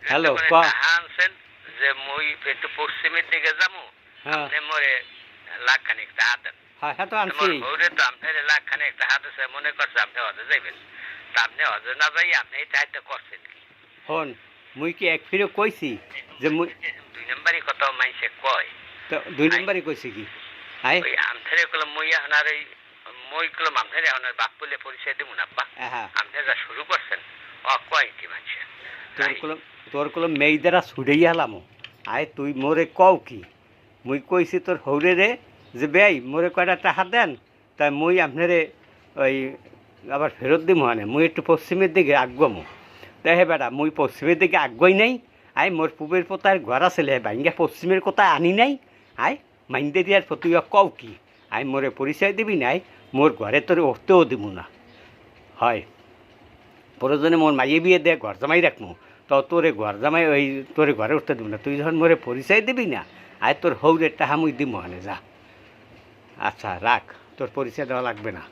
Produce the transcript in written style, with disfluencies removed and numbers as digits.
Hello ক আনছেন যে মুই একটু পশ্চিমের দিকে যাবো, হ্যাঁ আপনি মোরে লাখ খানিক টাকা দেন। হ্যাঁ হ্যাঁ তো আনছি আমার বউরে তো আপনার লাখ খানিক টাকা দিছে, মনে করছে আপনি হজে যাইবেন। তা আপনি হজে না যাই আপনি এই চাইতে করছেন কি? হন মুই কি এক ফিরে কইছি যে মুই 2 নম্বরই কথা মাইসে কয়। তো 2 নম্বরই কইছি কি আই ওই আমথেরে কলম মই এখন আর এই মই কলম আমথেরে এখন আর বাপ বলে পরিচয় দেবো না আব্বা। হ্যাঁ আপনি যা শুরু করছেন কয় কি মানুষে তোর কলম মেই দ্বারা ছুড়েই হালামো আয় তুই মোরে কও কি মুই কইছি তোর হৌরে রে যে বেই মোরে কয়টা টাকা দেন তাই মুই আপনারে ওই আবার ফেরত দিম মানে মুই একটু পশ্চিমের দিকে আগুয়ামো তাই হে বেটা মুই পশ্চিমের দিকে আগুয়াই নাই আয় মোর পূবের পোতার ঘর আছিল ভাঙ্গা পশ্চিমের কথা আনি নাই আয় মাইন্দে দিয়ার তুই কও কি আয় মোরে পরিচয় দিবি নাই মোর ঘরে তোর উঠতেও দিব না হয় প্রয়োজনে মোর মাইয়ে বিয়ে দিয়ে ঘর জামাই রাখবো তো তোরে ঘর জামাই ওই তোরে ঘরে উঠতে দিব না তুই যখন মোরে পরিচয় দিবি না আয় তোর হৌরের টাহা মুই দিব হানে যা আচ্ছা রাখ তোর পরিচয় দেওয়া লাগবে না